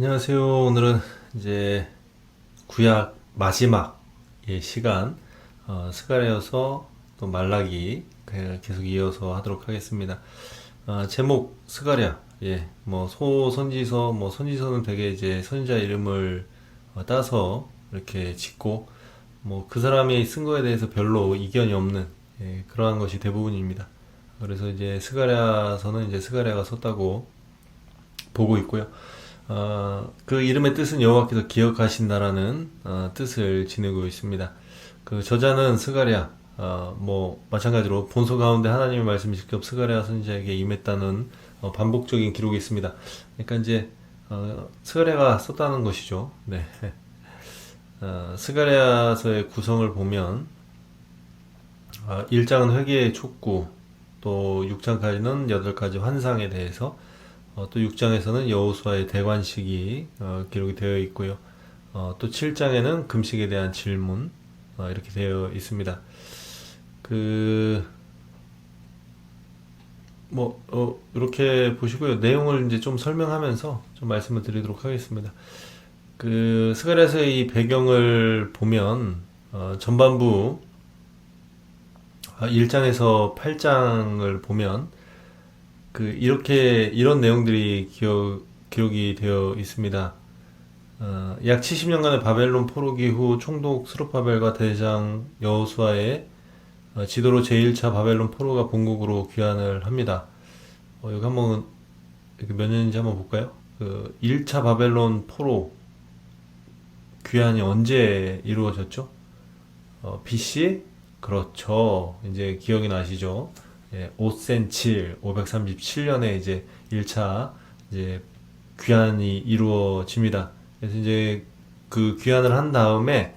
안녕하세요. 오늘은 이제 구약 마지막 시간 스가랴서 또 말라기 계속 이어서 하도록 하겠습니다. 제목 스가랴 뭐 소선지서 뭐 선지서는 되게 이제 선지자 이름을 따서 이렇게 짓고 뭐 그 사람이 쓴 거에 대해서 별로 이견이 없는 그러한 것이 대부분입니다. 그래서 이제 스가랴서는 이제 스가랴가 썼다고 보고 있고요. 그 이름의 뜻은 여호와께서 기억하신다라는 뜻을 지니고 있습니다. 그 저자는 스가랴, 뭐 마찬가지로 본서 가운데 하나님의 말씀이 직접 스가랴 선지자에게 임했다는 반복적인 기록이 있습니다. 그러니까 이제 스가랴가 썼다는 것이죠. 네. 스가랴서의 구성을 보면 1장은 회개의 촉구, 또 6장까지는 8가지 환상에 대해서, 또 6장에서는 여호수아의 대관식이 기록이 되어 있고요. 또 7장에는 금식에 대한 질문 이렇게 되어 있습니다. 이렇게 보시고요. 내용을 이제 좀 설명하면서 좀 말씀을 드리도록 하겠습니다. 스가랴서의 이 배경을 보면 전반부 1장에서 8장을 보면 이런 내용들이 기록이 되어 있습니다. 약 70년간의 바벨론 포로기 후 총독 스룹바벨과 대장 여호수아의 지도로 제1차 바벨론 포로가 본국으로 귀환을 합니다. 여기 한번 몇 년인지 한번 볼까요? 1차 바벨론 포로 귀환이 언제 이루어졌죠? BC? 그렇죠. 이제 기억이 나시죠? 5센7, 537년에 이제 1차 이제 귀환이 이루어집니다. 그래서 이제 그 귀환을 한 다음에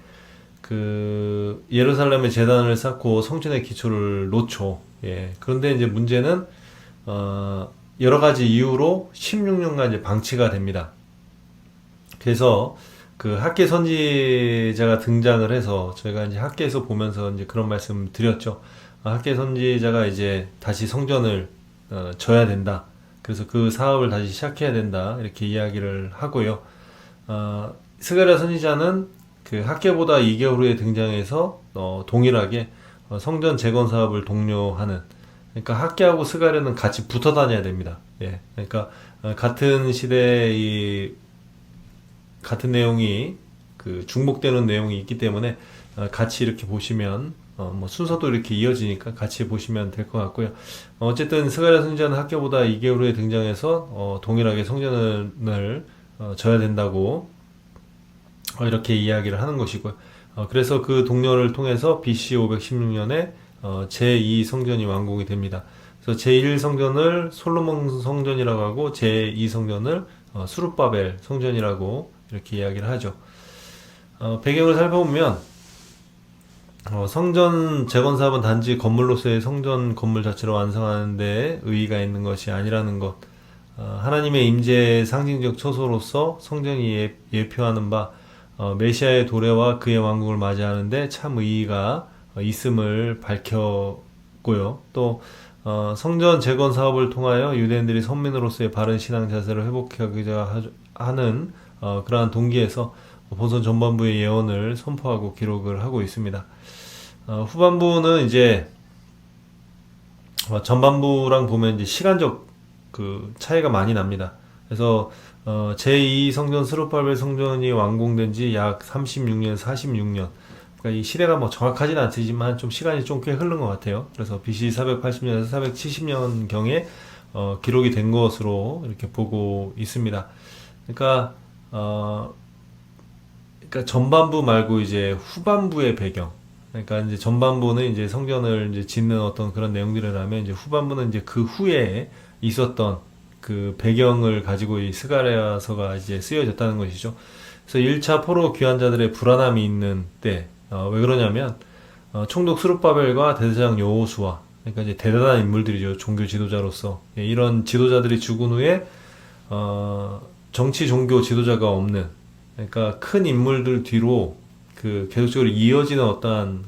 예루살렘에 제단을 쌓고 성전의 기초를 놓죠. 그런데 이제 문제는 여러 가지 이유로 16년간 이제 방치가 됩니다. 그래서 학계 선지자가 등장을 해서 저희가 이제 학계에서 보면서 이제 그런 말씀 드렸죠. 학계 선지자가 이제 다시 성전을 져야 된다. 그래서 그 사업을 다시 시작해야 된다. 이렇게 이야기를 하고요. 스가랴 선지자는 학계보다 2개월 후에 등장해서 동일하게 성전 재건 사업을 독려하는. 그러니까 학계하고 스가랴는 같이 붙어 다녀야 됩니다. 그러니까 같은 시대의 같은 내용이 중복되는 내용이 있기 때문에 같이 이렇게 보시면 뭐 순서도 이렇게 이어지니까 같이 보시면 될 것 같고요. 어쨌든 스가랴 선지자는 학교보다 2개월 후에 등장해서 동일하게 성전을 져야 된다고 이렇게 이야기를 하는 것이고요. 그래서 그 동료를 통해서 BC 516년에 제2 성전이 완공이 됩니다. 그래서 제1 성전을 솔로몬 성전이라고 하고 제2 성전을 스룹바벨 성전이라고 이렇게 이야기를 하죠. 배경을 살펴보면 성전 재건 사업은 단지 건물로서의 성전 건물 자체를 완성하는 데 의의가 있는 것이 아니라는 것. 하나님의 임재의 상징적 처소로서 성전이 예표하는 바 메시아의 도래와 그의 왕국을 맞이하는데 참 의의가 있음을 밝혔고요. 또 성전 재건 사업을 통하여 유대인들이 선민으로서의 바른 신앙 자세를 회복하고자 하는 그러한 동기에서 본선 전반부의 예언을 선포하고 기록을 하고 있습니다. 후반부는 이제 전반부랑 보면 이제 시간적 차이가 많이 납니다. 그래서 제2 성전 스룹바벨 성전이 완공된 지 약 36년, 46년. 그러니까 이 시대가 뭐 정확하진 않지만 좀 시간이 좀 꽤 흐른 것 같아요. 그래서 BC 480년에서 470년 경에 기록이 된 것으로 이렇게 보고 있습니다. 그러니까 전반부 말고 이제 후반부의 배경. 그러니까 이제 전반부는 이제 성전을 이제 짓는 어떤 그런 내용들이라면 이제 후반부는 이제 그 후에 있었던 그 배경을 가지고 이 스가랴서가 이제 쓰여졌다는 것이죠. 그래서 1차 포로 귀환자들의 불안함이 있는 때, 왜 그러냐면 총독 스룹바벨과 대제사장 여호수아, 그러니까 이제 대단한 인물들이죠. 종교 지도자로서. 이런 지도자들이 죽은 후에 정치 종교 지도자가 없는, 그러니까 큰 인물들 뒤로 계속적으로 이어지는 어떠한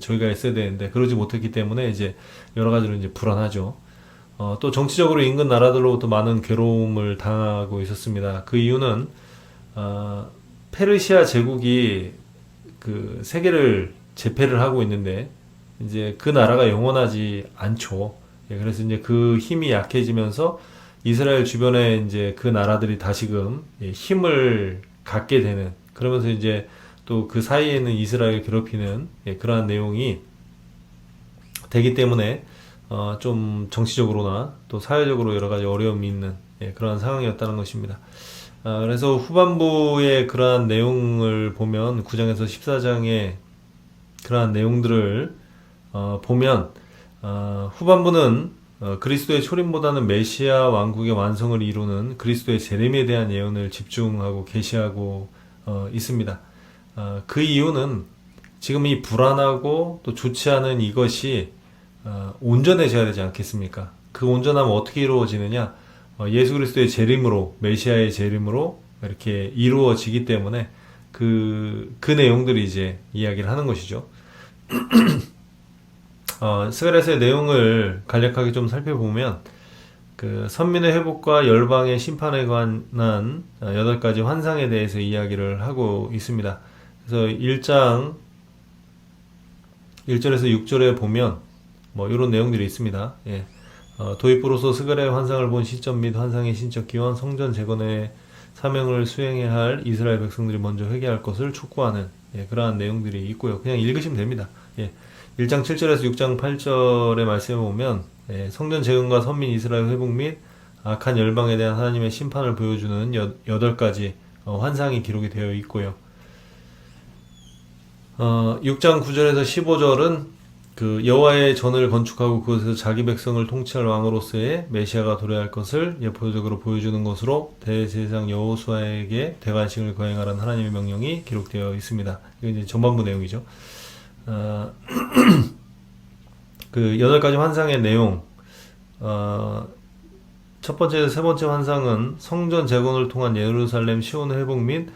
저희가 있어야 되는데 그러지 못했기 때문에 이제 여러 가지로 이제 불안하죠. 또 정치적으로 인근 나라들로부터 많은 괴로움을 당하고 있었습니다. 그 이유는 어, 페르시아 제국이 그 세계를 제패를 하고 있는데 이제 그 나라가 영원하지 않죠. 예, 그래서 이제 그 힘이 약해지면서 이스라엘 주변에 이제 그 나라들이 다시금 예, 힘을 갖게 되는, 그러면서 이제 또 그 사이에는 이스라엘 괴롭히는 예, 그러한 내용이 되기 때문에 좀 정치적으로나 또 사회적으로 여러 가지 어려움이 있는 예, 그러한 상황이었다는 것입니다. 그래서 후반부의 그러한 내용을 보면 9장에서 14장의 그러한 내용들을 보면 후반부는 그리스도의 초림보다는 메시아 왕국의 완성을 이루는 그리스도의 재림에 대한 예언을 집중하고 계시하고 있습니다. 그 이유는 지금 이 불안하고 또 좋지 않은 이것이 온전해져야 되지 않겠습니까? 그 온전함은 어떻게 이루어지느냐? 예수 그리스도의 재림으로, 메시아의 재림으로 이렇게 이루어지기 때문에 그 내용들이 이제 이야기를 하는 것이죠. 스가랴서의 내용을 간략하게 좀 살펴보면 그 선민의 회복과 열방의 심판에 관한 8가지 환상에 대해서 이야기를 하고 있습니다. 그래서 1장 1절에서 6절에 보면 뭐 이런 내용들이 있습니다. 예. 도입부로서 스가랴의 환상을 본 시점 및 환상의 신적 기원, 성전 재건의 사명을 수행해야 할 이스라엘 백성들이 먼저 회개할 것을 촉구하는 예, 그러한 내용들이 있고요. 그냥 읽으시면 됩니다. 예. 1장 7절에서 6장 8절의 말씀을 보면 예, 성전 재건과 선민 이스라엘 회복 및 악한 열방에 대한 하나님의 심판을 보여주는 8가지 환상이 기록이 되어 있고요. 6장 9절에서 15절은 그 여호와의 전을 건축하고 그곳에서 자기 백성을 통치할 왕으로서의 메시아가 도래할 것을 예표적으로 보여주는 것으로 대제사장 여호수아에게 대관식을 거행하라는 하나님의 명령이 기록되어 있습니다. 이게 이제 전반부 내용이죠. 그 8가지 환상의 내용, 첫 번째에서 세 번째 환상은 성전 재건을 통한 예루살렘 시온의 회복 및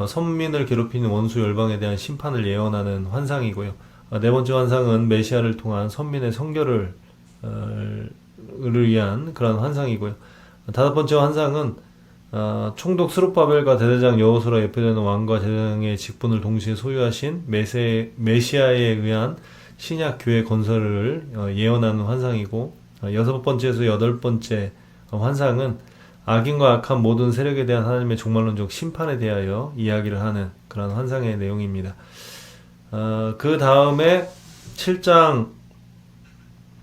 선민을 괴롭히는 원수 열방에 대한 심판을 예언하는 환상이고요. 네 번째 환상은 메시아를 통한 선민의 성결을 위한 그런 환상이고요. 다섯 번째 환상은 총독 스룹바벨과 대대장 여호수아로 예표되는 왕과 제사장의 직분을 동시에 소유하신 메시아에 의한 신약 교회 건설을 예언하는 환상이고, 여섯 번째에서 여덟 번째 환상은 악인과 악한 모든 세력에 대한 하나님의 종말론적 심판에 대하여 이야기를 하는 그런 환상의 내용입니다. 그 다음에 7장,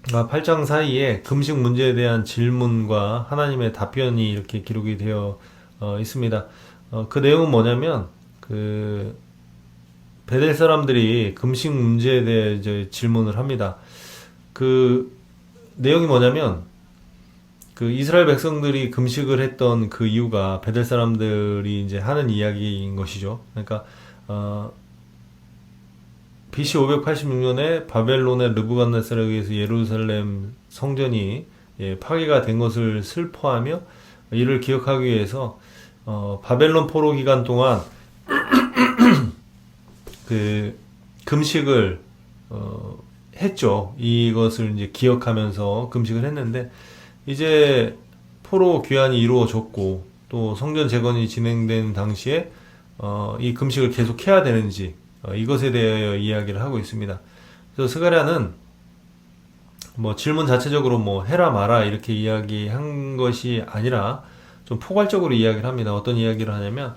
8장 사이에 금식 문제에 대한 질문과 하나님의 답변이 이렇게 기록이 되어 있습니다. 그 내용은 뭐냐면, 그 베델 사람들이 금식 문제에 대해 이제 질문을 합니다. 그 내용이 뭐냐면, 그 이스라엘 백성들이 금식을 했던 그 이유가 베델 사람들이 이제 하는 이야기인 것이죠. 그러니까 BC 586년에 바벨론의 르부갓네살에 의해서 예루살렘 성전이 파괴가 된 것을 슬퍼하며 이를 기억하기 위해서 바벨론 포로 기간 동안 그 금식을 했죠. 이것을 이제 기억하면서 금식을 했는데, 이제 포로 귀환이 이루어졌고 또 성전 재건이 진행된 당시에 이 금식을 계속 해야 되는지 이것에 대하여 이야기를 하고 있습니다. 그래서 스가랴는 뭐 질문 자체적으로 뭐 해라 마라 이렇게 이야기한 것이 아니라 좀 포괄적으로 이야기를 합니다. 어떤 이야기를 하냐면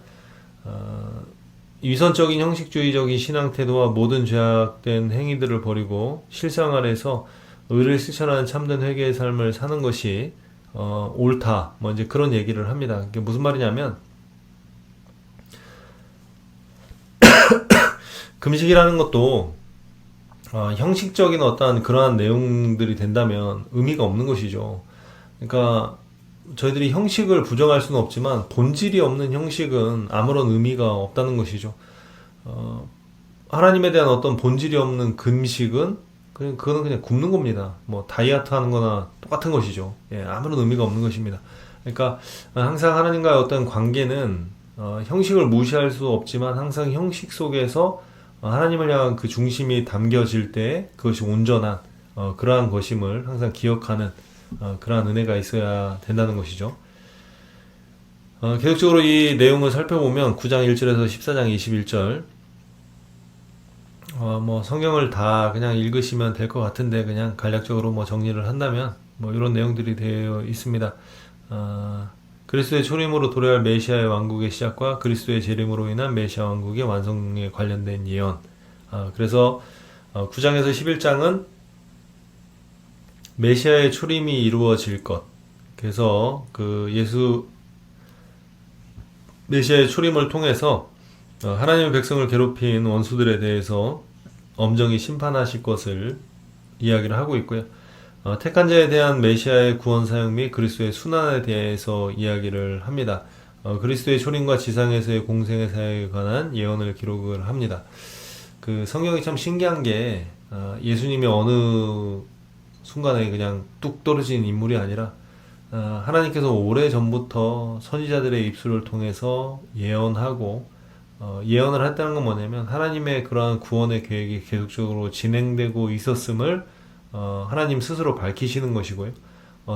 위선적인 형식주의적인 신앙 태도와 모든 죄악된 행위들을 버리고 실생활에서 의를 실천하는 참된 회개의 삶을 사는 것이 옳다. 뭐 이제 그런 얘기를 합니다. 그게 무슨 말이냐면, 금식이라는 것도 형식적인 어떠한 그러한 내용들이 된다면 의미가 없는 것이죠. 그러니까 저희들이 형식을 부정할 수는 없지만 본질이 없는 형식은 아무런 의미가 없다는 것이죠. 하나님에 대한 어떤 본질이 없는 금식은 그거는 그냥 굶는 겁니다. 뭐 다이어트 하는 거나 똑같은 것이죠. 예, 아무런 의미가 없는 것입니다. 그러니까 항상 하나님과의 어떤 관계는 형식을 무시할 수 없지만 항상 형식 속에서 하나님을 향한 그 중심이 담겨질 때 그것이 온전한 그러한 것임을 항상 기억하는 그러한 은혜가 있어야 된다는 것이죠. 계속적으로 이 내용을 살펴보면 9장 1절에서 14장 21절, 뭐 성경을 다 그냥 읽으시면 될 것 같은데 그냥 간략적으로 뭐 정리를 한다면 뭐 이런 내용들이 되어 있습니다. 그리스도의 초림으로 도래할 메시아의 왕국의 시작과 그리스도의 재림으로 인한 메시아 왕국의 완성에 관련된 예언. 그래서 9장에서 11장은 메시아의 초림이 이루어질 것. 그래서 그 메시아의 초림을 통해서 하나님의 백성을 괴롭힌 원수들에 대해서 엄정히 심판하실 것을 이야기를 하고 있고요. 택한 자에 대한 메시아의 구원 사역 및 그리스도의 순환에 대해서 이야기를 합니다. 그리스도의 초림과 지상에서의 공생의 사역에 관한 예언을 기록을 합니다. 그 성경이 참 신기한 게 예수님이 어느 순간에 그냥 뚝 떨어진 인물이 아니라 하나님께서 오래전부터 선지자들의 입술을 통해서 예언하고 예언을 했다는 건 뭐냐면 하나님의 그러한 구원의 계획이 계속적으로 진행되고 있었음을 하나님 스스로 밝히시는 것이고요.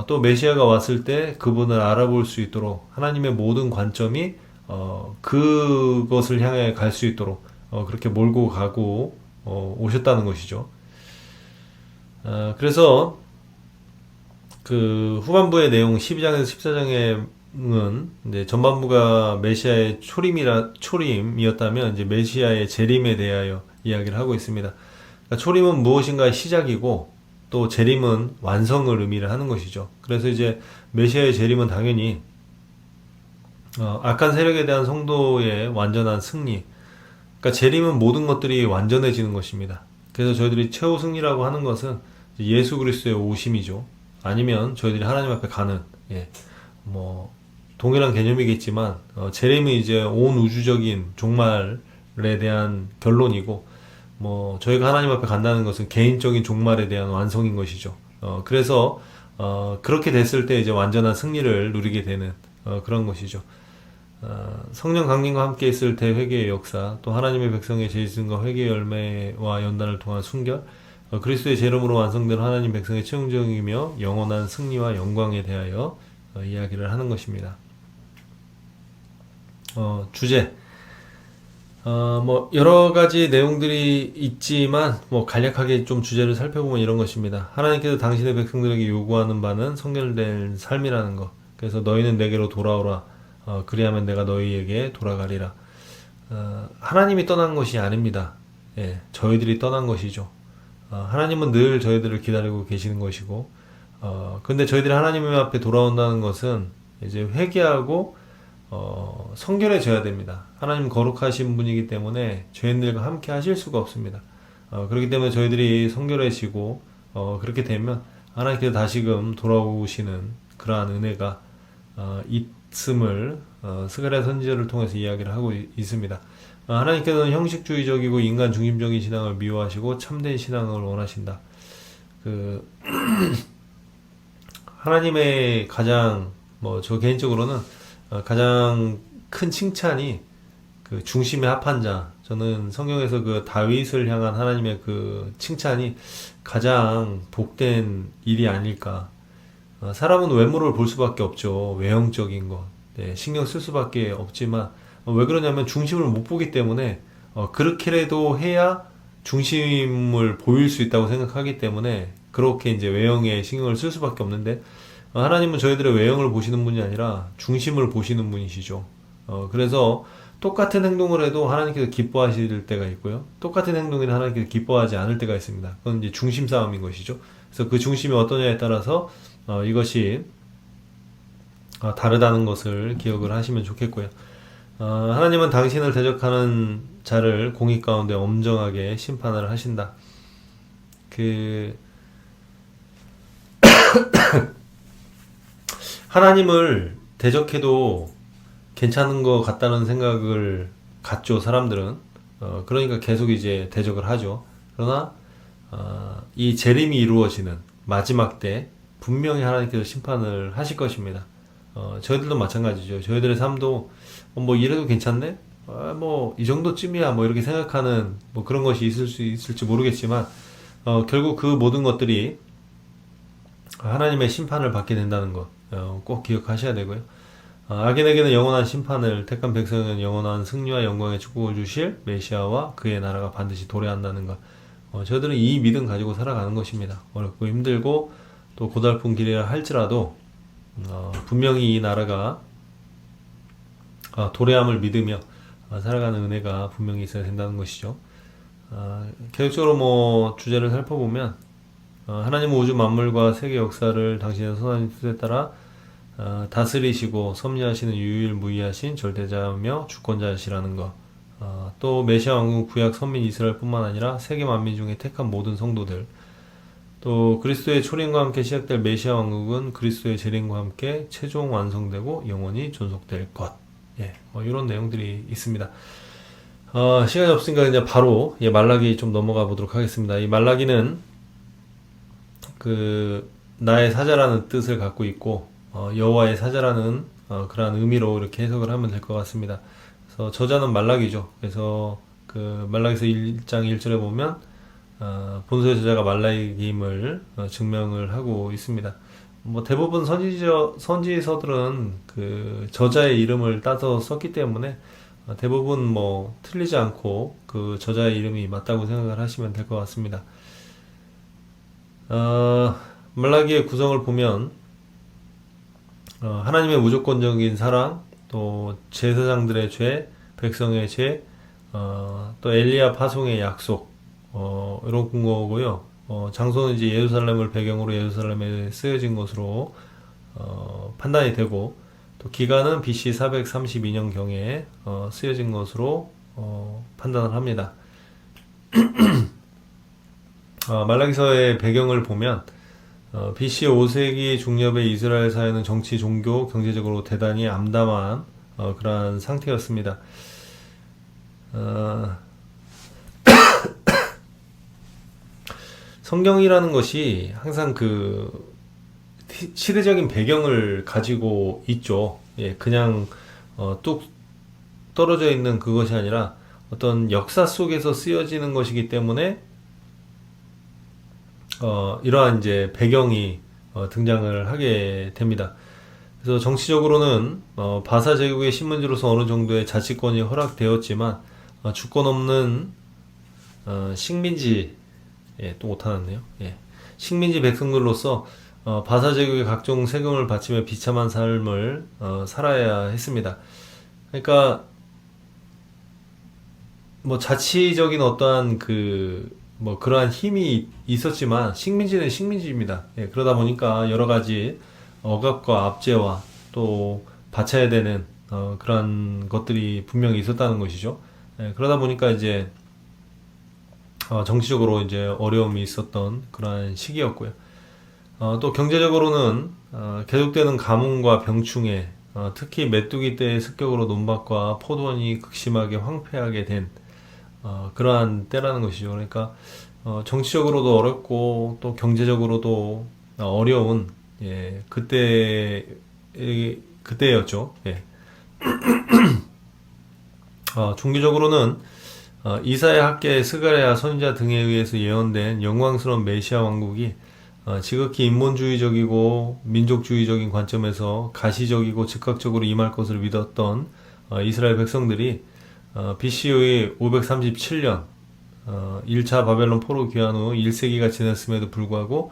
또 메시아가 왔을 때 그분을 알아볼 수 있도록 하나님의 모든 관점이 그것을 향해 갈 수 있도록 그렇게 몰고 가고 오셨다는 것이죠. 그래서 그 후반부의 내용 12장에서 14장에는 이제 전반부가 메시아의 초림이었다면 이제 메시아의 재림에 대하여 이야기를 하고 있습니다. 그러니까 초림은 무엇인가의 시작이고 또 재림은 완성을 의미를 하는 것이죠. 그래서 이제 메시아의 재림은 당연히 악한 세력에 대한 성도의 완전한 승리. 그러니까 재림은 모든 것들이 완전해지는 것입니다. 그래서 저희들이 최후 승리라고 하는 것은 예수 그리스도의 오심이죠. 아니면 저희들이 하나님 앞에 가는, 뭐 동일한 개념이겠지만 재림은 이제 온 우주적인 종말에 대한 결론이고, 뭐 저희가 하나님 앞에 간다는 것은 개인적인 종말에 대한 완성인 것이죠. 그래서 그렇게 됐을 때 이제 완전한 승리를 누리게 되는 그런 것이죠. 성령 강림과 함께 있을 대회개의 역사, 또 하나님의 백성의 죄짓음과 회개의 열매와 연단을 통한 순결, 그리스도의 재림으로 완성된 하나님 백성의 최종적이며 영원한 승리와 영광에 대하여 이야기를 하는 것입니다. 주제, 뭐 여러 가지 내용들이 있지만 뭐 간략하게 좀 주제를 살펴보면 이런 것입니다. 하나님께서 당신의 백성들에게 요구하는 바는 성결된 삶이라는 것. 그래서 너희는 내게로 돌아오라. 그리하면 내가 너희에게 돌아가리라. 하나님이 떠난 것이 아닙니다. 저희들이 떠난 것이죠. 하나님은 늘 저희들을 기다리고 계시는 것이고, 근데 저희들이 하나님 앞에 돌아온다는 것은 이제 회개하고 성결해져야 됩니다. 하나님 거룩하신 분이기 때문에 죄인들과 함께 하실 수가 없습니다. 그렇기 때문에 저희들이 성결해지고 그렇게 되면 하나님께서 다시금 돌아오시는 그러한 은혜가 있음을 스가랴 선지자를 통해서 이야기를 하고 있습니다. 하나님께서는 형식주의적이고 인간 중심적인 신앙을 미워하시고 참된 신앙을 원하신다. 하나님의 가장 저 개인적으로는 가장 큰 칭찬이 그 중심에 합한 자. 저는 성경에서 그 다윗을 향한 하나님의 그 칭찬이 가장 복된 일이 아닐까. 사람은 외모를 볼 수밖에 없죠. 외형적인 것. 신경 쓸 수밖에 없지만 왜 그러냐면 중심을 못 보기 때문에 그렇게라도 해야 중심을 보일 수 있다고 생각하기 때문에 그렇게 이제 외형에 신경을 쓸 수밖에 없는데 하나님은 저희들의 외형을 보시는 분이 아니라 중심을 보시는 분이시죠. 그래서 똑같은 행동을 해도 하나님께서 기뻐하실 때가 있고요. 똑같은 행동이나 하나님께서 기뻐하지 않을 때가 있습니다. 그건 이제 중심 싸움인 것이죠. 그래서 그 중심이 어떠냐에 따라서 이것이 다르다는 것을 기억을 하시면 좋겠고요. 하나님은 당신을 대적하는 자를 공의 가운데 엄정하게 심판을 하신다. 하나님을 대적해도 괜찮은 것 같다는 생각을 갖죠, 사람들은. 그러니까 계속 이제 대적을 하죠. 그러나 이 재림이 이루어지는 마지막 때 분명히 하나님께서 심판을 하실 것입니다. 저희들도 마찬가지죠. 저희들의 삶도 뭐 이래도 괜찮네? 뭐 이 정도쯤이야 뭐 이렇게 생각하는 뭐 그런 것이 있을지 모르겠지만 결국 그 모든 것들이 하나님의 심판을 받게 된다는 것 꼭 기억하셔야 되고요. 악인에게는 영원한 심판을, 택한 백성에게는 영원한 승리와 영광의 축복을 주실 메시아와 그의 나라가 반드시 도래한다는 것. 저희들은 이 믿음 가지고 살아가는 것입니다. 어렵고 힘들고 또 고달픈 길이라 할지라도 분명히 이 나라가 도래함을 믿으며 살아가는 은혜가 분명히 있어야 된다는 것이죠. 계속적으로 주제를 살펴보면 하나님은 우주 만물과 세계 역사를 당신의 선한 뜻에 따라 다스리시고 섭리하시는 유일무이하신 절대자며 주권자시라는 것. 또 메시아 왕국 구약 선민 이스라엘뿐만 아니라 세계 만민 중에 택한 모든 성도들. 또 그리스도의 초림과 함께 시작될 메시아 왕국은 그리스도의 재림과 함께 최종 완성되고 영원히 존속될 것. 이런 내용들이 있습니다. 시간이 없으니까 이제 바로 말라기 좀 넘어가 보도록 하겠습니다. 이 말라기는 나의 사자라는 뜻을 갖고 있고 여호와의 사자라는 그러한 의미로 이렇게 해석을 하면 될 것 같습니다. 그래서 저자는 말라기죠. 그래서 말라기서 1장 1절에 보면 본서의 저자가 말라기임을 증명을 하고 있습니다. 대부분 선지서들은 저자의 이름을 따서 썼기 때문에 대부분 틀리지 않고 저자의 이름이 맞다고 생각을 하시면 될 것 같습니다. 말라기의 구성을 보면 하나님의 무조건적인 사랑, 또 제사장들의 죄, 백성의 죄, 또 엘리야 파송의 약속, 이런 거고요. 장소는 이제 예루살렘을 배경으로 예루살렘에 쓰여진 것으로 판단이 되고, 또 기간은 BC 432년경에 쓰여진 것으로 판단을 합니다. 말라기서의 배경을 보면 BC 5세기 중엽의 이스라엘 사회는 정치, 종교, 경제적으로 대단히 암담한 그러한 상태였습니다. 성경이라는 것이 항상 시대적인 배경을 가지고 있죠. 그냥 뚝 떨어져 있는 그것이 아니라 어떤 역사 속에서 쓰여지는 것이기 때문에 이러한 이제 배경이 등장을 하게 됩니다. 그래서 정치적으로는 바사 제국의 신문지로서 어느 정도의 자치권이 허락되었지만 주권 없는 식민지, 또 오타났네요. 식민지 백성들로서 바사 제국의 각종 세금을 바치며 비참한 삶을 살아야 했습니다. 그러니까 자치적인 어떠한 그러한 힘이 있었지만 식민지는 식민지입니다. 그러다 보니까 여러 가지 억압과 압제와 또 바쳐야 되는 그러한 것들이 분명히 있었다는 것이죠. 그러다 보니까 이제 정치적으로 이제 어려움이 있었던 그러한 시기였고요. 또 경제적으로는 계속되는 가뭄과 병충해, 특히 메뚜기 때의 습격으로 논밭과 포도원이 극심하게 황폐하게 된 그러한 때라는 것이죠. 그러니까 정치적으로도 어렵고 또 경제적으로도 어려운 그때였죠. 종교적으로는 이사야, 학계, 스가랴, 선지자 등에 의해서 예언된 영광스러운 메시아 왕국이 지극히 인본주의적이고 민족주의적인 관점에서 가시적이고 즉각적으로 임할 것을 믿었던 이스라엘 백성들이 BC의 537년 1차 바벨론 포로 귀환 후 1세기가 지났음에도 불구하고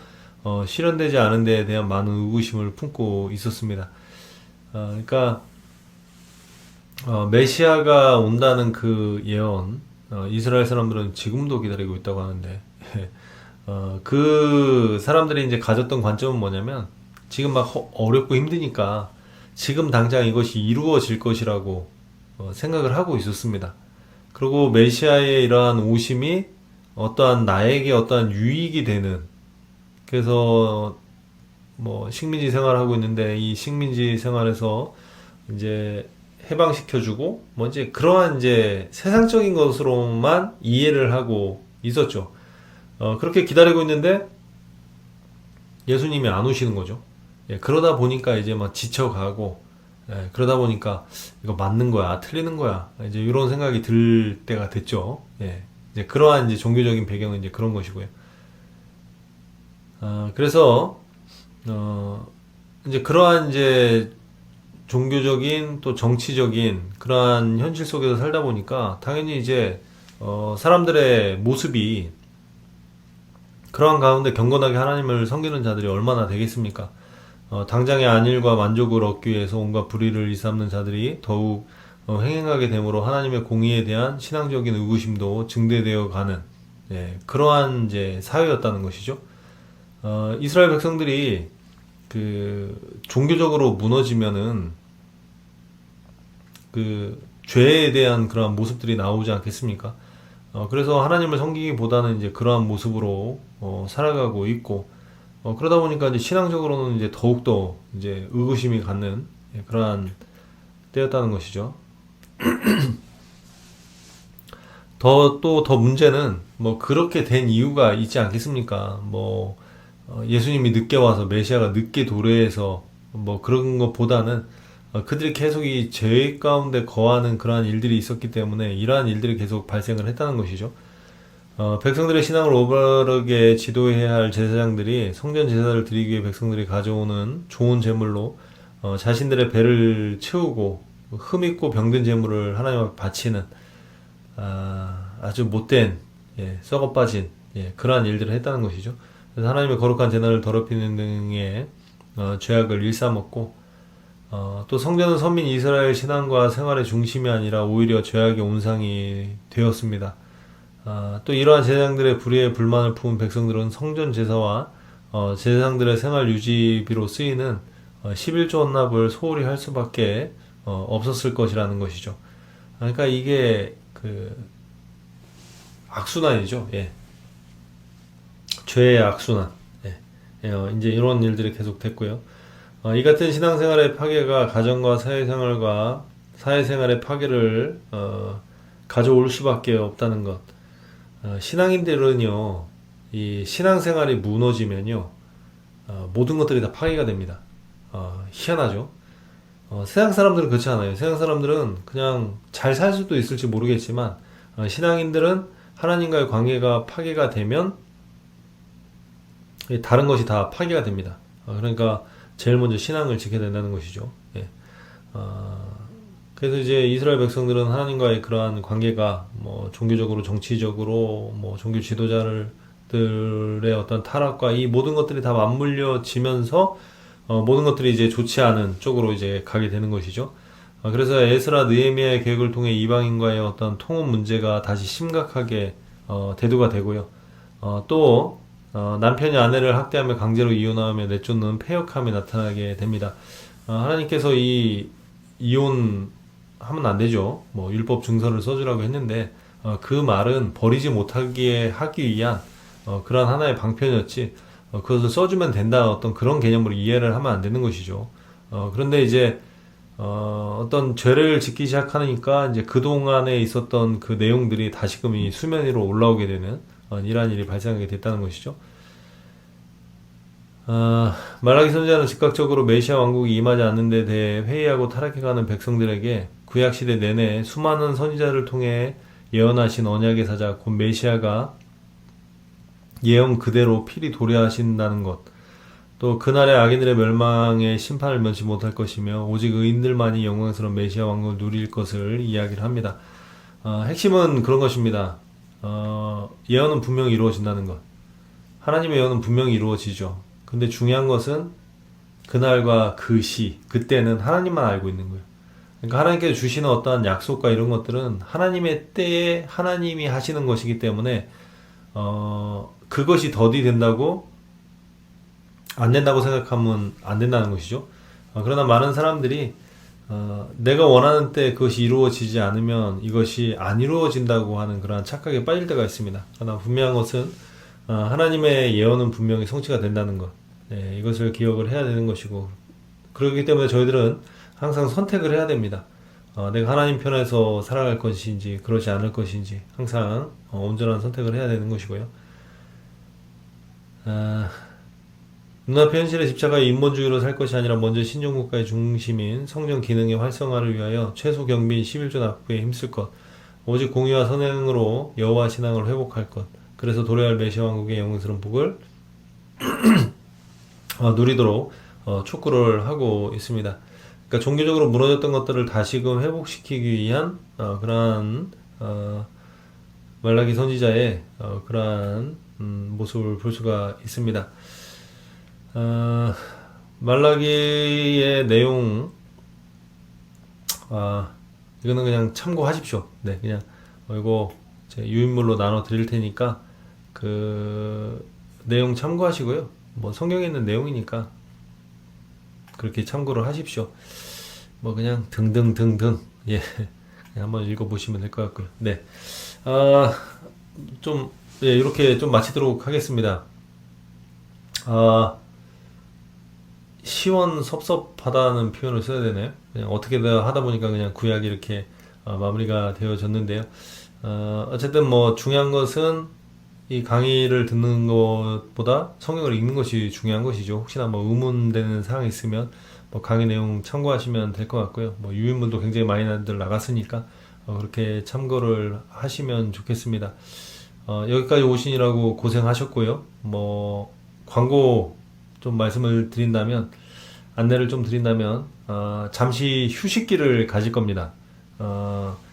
실현되지 않은 데에 대한 많은 의구심을 품고 있었습니다. 그러니까 메시아가 온다는 그 예언, 이스라엘 사람들은 지금도 기다리고 있다고 하는데 그 사람들이 이제 가졌던 관점은 뭐냐면 지금 막 어렵고 힘드니까 지금 당장 이것이 이루어질 것이라고 생각을 하고 있었습니다. 그리고 메시아의 이러한 오심이 나에게 어떠한 유익이 되는, 그래서 식민지 생활을 하고 있는데 이 식민지 생활에서 이제 해방시켜주고 이제 그러한 이제 세상적인 것으로만 이해를 하고 있었죠. 그렇게 기다리고 있는데 예수님이 안 오시는 거죠. 그러다 보니까 이제 막 지쳐가고, 그러다 보니까 이거 맞는 거야, 틀리는 거야, 이제 이런 생각이 들 때가 됐죠. 이제 그러한 이제 종교적인 배경은 이제 그런 것이고요. 그래서 이제 그러한 이제 종교적인 또 정치적인 그러한 현실 속에서 살다 보니까 당연히 이제 사람들의 모습이 그러한 가운데 경건하게 하나님을 섬기는 자들이 얼마나 되겠습니까? 당장의 안일과 만족을 얻기 위해서 온갖 불의를 일삼는 자들이 더욱 횡행하게 되므로 하나님의 공의에 대한 신앙적인 의구심도 증대되어 가는 그러한 이제 사회였다는 것이죠. 이스라엘 백성들이 그 종교적으로 무너지면은 그 죄에 대한 그러한 모습들이 나오지 않겠습니까? 그래서 하나님을 섬기기보다는 이제 그러한 모습으로 살아가고 있고 그러다 보니까 이제 신앙적으로는 이제 더욱더 이제 의구심이 갖는 그러한 때였다는 것이죠. 더 문제는 뭐 그렇게 된 이유가 있지 않겠습니까? 뭐 예수님이 늦게 와서 메시아가 늦게 도래해서 뭐 그런 것보다는 그들이 계속 이 죄 가운데 거하는 그러한 일들이 있었기 때문에 이러한 일들이 계속 발생을 했다는 것이죠. 백성들의 신앙을 올바르게 지도해야 할 제사장들이 성전 제사를 드리기 위해 백성들이 가져오는 좋은 제물로 자신들의 배를 채우고 흠있고 병든 제물을 하나님 앞에 바치는 아주 못된 썩어 빠진 그러한 일들을 했다는 것이죠. 그래서 하나님의 거룩한 제단을 더럽히는 등의 죄악을 일삼았고 또 성전은 선민 이스라엘 신앙과 생활의 중심이 아니라 오히려 죄악의 온상이 되었습니다. 또 이러한 제사장들의 불의에 불만을 품은 백성들은 성전 제사와 제사장들의 생활 유지비로 쓰이는 11조 헌납을 소홀히 할 수밖에 없었을 것이라는 것이죠. 그러니까 이게 그 악순환이죠. 죄의 악순환. 이제 이런 일들이 계속 됐고요. 이 같은 신앙생활의 파괴가 가정과 사회생활의 파괴를 가져올 수밖에 없다는 것. 신앙인들은요, 이 신앙생활이 무너지면요, 모든 것들이 다 파괴가 됩니다. 희한하죠? 세상 사람들은 그렇지 않아요. 세상 사람들은 그냥 잘 살 수도 있을지 모르겠지만, 신앙인들은 하나님과의 관계가 파괴가 되면, 다른 것이 다 파괴가 됩니다. 그러니까, 제일 먼저 신앙을 지켜야 된다는 것이죠. 그래서 이제 이스라엘 백성들은 하나님과의 그러한 관계가 뭐 종교적으로, 정치적으로, 뭐 종교 지도자들의 어떤 타락과 이 모든 것들이 다 맞물려지면서 모든 것들이 이제 좋지 않은 쪽으로 이제 가게 되는 것이죠. 그래서 에스라, 느헤미야의 계획을 통해 이방인과의 어떤 통혼 문제가 다시 심각하게 대두가 되고요. 또 남편이 아내를 학대하며 강제로 이혼하며 내쫓는 패역함이 나타나게 됩니다. 하나님께서 이 이혼하면 안 되죠. 뭐 율법 증서를 써주라고 했는데 그 말은 버리지 못하게 하기 위한 그런 하나의 방편이었지 그것을 써주면 된다 어떤 그런 개념으로 이해를 하면 안 되는 것이죠. 그런데 이제 어떤 죄를 짓기 시작하니까 이제 그동안에 있었던 그 내용들이 다시금 이 수면 위로 올라오게 되는 이러한 일이 발생하게 됐다는 것이죠. 말라기 선지자는 즉각적으로 메시아 왕국이 임하지 않는 데 대해 회의하고 타락해가는 백성들에게 구약시대 내내 수많은 선지자를 통해 예언하신 언약의 사자 곧 메시아가 예언 그대로 필히 도래하신다는 것, 또 그날의 악인들의 멸망의 심판을 면치 못할 것이며 오직 의인들만이 영광스러운 메시아 왕국을 누릴 것을 이야기를 합니다. 핵심은 그런 것입니다. 예언은 분명히 이루어진다는 것. 하나님의 예언은 분명히 이루어지죠. 근데 중요한 것은 그날과 그 시, 그때는 하나님만 알고 있는 거예요. 그러니까 하나님께서 주시는 어떠한 약속과 이런 것들은 하나님의 때에 하나님이 하시는 것이기 때문에 그것이 더디 된다고 안 된다고 생각하면 안 된다는 것이죠. 그러나 많은 사람들이 내가 원하는 때 그것이 이루어지지 않으면 이것이 안 이루어진다고 하는 그러한 착각에 빠질 때가 있습니다. 그러나 분명한 것은 하나님의 예언은 분명히 성취가 된다는 것. 이것을 기억을 해야 되는 것이고 그렇기 때문에 저희들은 항상 선택을 해야 됩니다. 내가 하나님 편에서 살아갈 것인지 그렇지 않을 것인지 항상 온전한 선택을 해야 되는 것이고요. 눈앞의 현실에 집착하여 인본주의로 살 것이 아니라 먼저 신종국가의 중심인 성전 기능의 활성화를 위하여 최소 경비인 11조 납부에 힘쓸 것, 오직 공의와 선행으로 여호와 신앙을 회복할 것, 그래서 도래할 메시아 왕국의 영광스러운 복을 누리도록 촉구를 하고 있습니다. 그러니까 종교적으로 무너졌던 것들을 다시금 회복시키기 위한 그러한 말라기 선지자의 그러한 모습을 볼 수가 있습니다. 말라기의 내용, 이거는 그냥 참고하십시오. 네, 그냥 이거 제 유인물로 나눠 드릴 테니까 그 내용 참고하시고요. 뭐 성경에 있는 내용이니까 그렇게 참고를 하십시오. 뭐 그냥 등등등등, 예, 그냥 한번 읽어보시면 될 것 같고요. 네, 좀, 예, 이렇게 좀 마치도록 하겠습니다. 시원섭섭하다는 표현을 써야 되나요? 그냥 어떻게든 하다 보니까 그냥 구약이 이렇게 마무리가 되어졌는데요. 어쨌든 뭐 중요한 것은 이 강의를 듣는 것보다 성경을 읽는 것이 중요한 것이죠. 혹시나 뭐 의문되는 사항이 있으면 뭐 강의 내용 참고하시면 될 것 같고요. 뭐 유인물도 굉장히 많이들 나갔으니까 그렇게 참고를 하시면 좋겠습니다. 여기까지 오시느라고 고생하셨고요. 뭐 광고 좀 말씀을 드린다면, 안내를 좀 드린다면 잠시 휴식기를 가질 겁니다.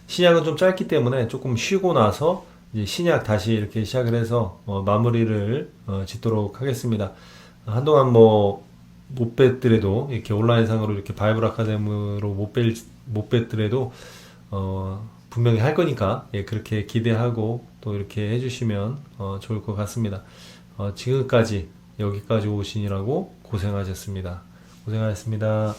신약은 좀 짧기 때문에 조금 쉬고 나서 이제 신약 다시 이렇게 시작을 해서 마무리를 짓도록 하겠습니다. 한동안 뭐 못 뵀더라도 이렇게 온라인상으로 이렇게 바이블 아카데미로 못 뵀더라도 분명히 할 거니까, 예, 그렇게 기대하고 또 이렇게 해주시면 좋을 것 같습니다. 지금까지 여기까지 오시느라고 고생하셨습니다. 고생하셨습니다.